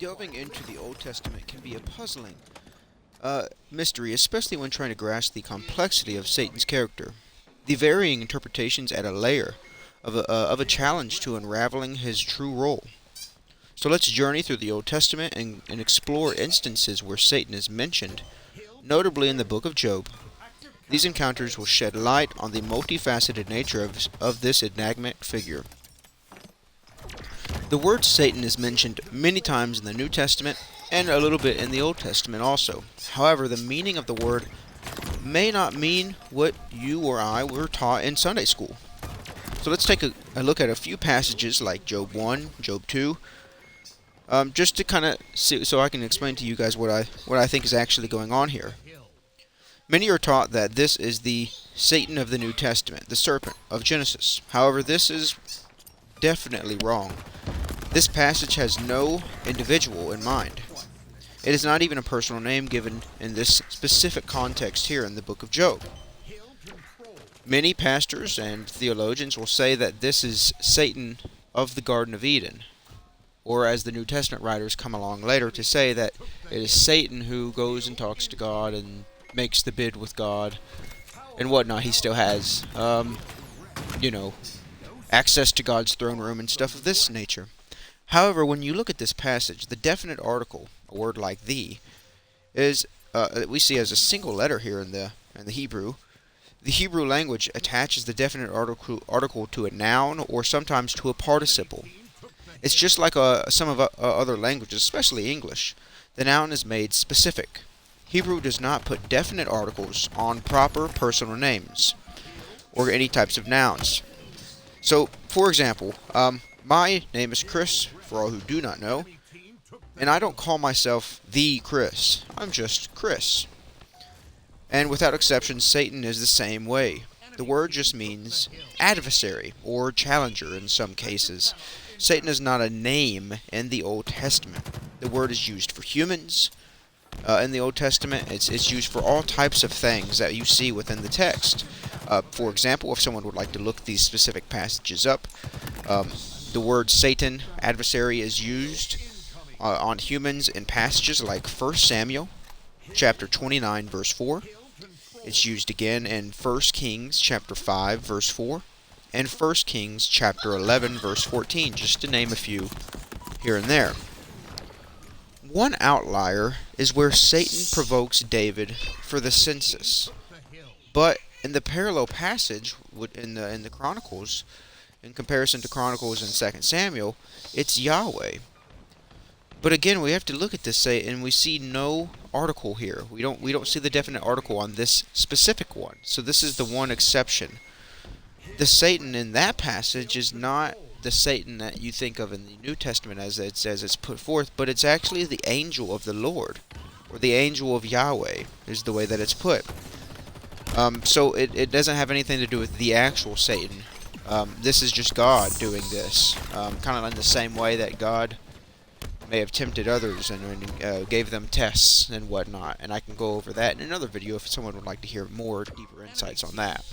Delving into the Old Testament can be a puzzling mystery, especially when trying to grasp the complexity of Satan's character. The varying interpretations add a layer of a challenge to unraveling his true role. So let's journey through the Old Testament and explore instances where Satan is mentioned, notably in the book of Job. These encounters will shed light on the multifaceted nature of this enigmatic figure. The word Satan is mentioned many times in the New Testament and a little bit in the Old Testament also. However, the meaning of the word may not mean what you or I were taught in Sunday school. So let's take a look at a few passages like Job 1, Job 2, just to kind of see, so I can explain to you guys what I think is actually going on here. Many are taught that this is the Satan of the New Testament, the serpent of Genesis. However, this is definitely wrong. This passage has no individual in mind. It is not even a personal name given in this specific context here in the book of Job. Many pastors and theologians will say that this is Satan of the Garden of Eden, or as the New Testament writers come along later to say that it is Satan who goes and talks to God and makes the bid with God and whatnot. He still has, access to God's throne room and stuff of this nature. However, when you look at this passage, the definite article, a word like "the," is we see as a single letter here in the Hebrew. The Hebrew language attaches the definite article to a noun or sometimes to a participle. It's just like some of other languages, especially English. The noun is made specific. Hebrew does not put definite articles on proper personal names or any types of nouns. So, for example, my name is Chris, for all who do not know, and I don't call myself the Chris. I'm just Chris. And without exception, Satan is the same way. The word just means adversary or challenger in some cases. Satan is not a name in the Old Testament. The word is used for humans. In the Old Testament, it's used for all types of things that you see within the text. For example, if someone would like to look these specific passages up, the word Satan, adversary, is used on humans in passages like 1 Samuel chapter 29, verse 4. It's used again in 1 Kings chapter 5, verse 4, and 1 Kings chapter 11, verse 14, just to name a few here and there. One outlier is where Satan provokes David for the census. But in the parallel passage in the Chronicles, in comparison to Chronicles and 2 Samuel, it's Yahweh. But again, we have to look at this and we see no article here. We don't see the definite article on this specific one. So this is the one exception. The Satan in that passage is not the Satan that you think of in the New Testament as it's put forth, but it's actually the angel of the Lord, or the angel of Yahweh is the way that it's put. So it doesn't have anything to do with the actual Satan. This is just God doing this, kind of in the same way that God may have tempted others and gave them tests and whatnot. And I can go over that in another video if someone would like to hear more deeper insights on that.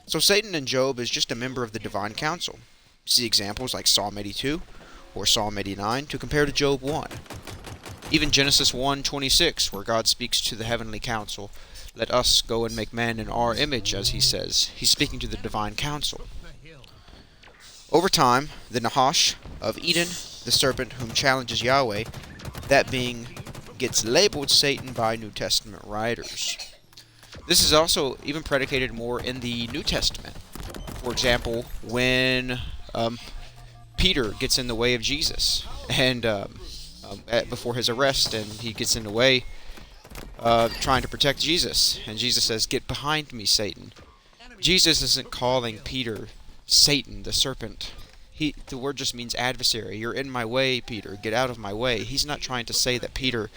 So Satan in Job is just a member of the divine council. See examples like Psalm 82 or Psalm 89 to compare to Job 1. Even Genesis 1:26, where God speaks to the heavenly council, "Let us go and make man in our image," as he says. He's speaking to the divine council. Over time, the Nahash of Eden, the serpent whom challenges Yahweh, that being gets labeled Satan by New Testament writers. This is also even predicated more in the New Testament. For example, when Peter gets in the way of Jesus, and before his arrest, and he gets in the way trying to protect Jesus, and Jesus says, "Get behind me, Satan." Jesus isn't calling Peter Satan, the serpent. The word just means adversary. "You're in my way, Peter. Get out of my way." He's not trying to say that Peter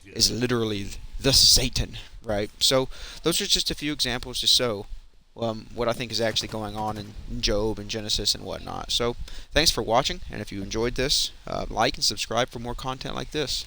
is literally the Satan, right? So those are just a few examples to show what I think is actually going on in Job and Genesis and whatnot. So thanks for watching, and if you enjoyed this, like and subscribe for more content like this.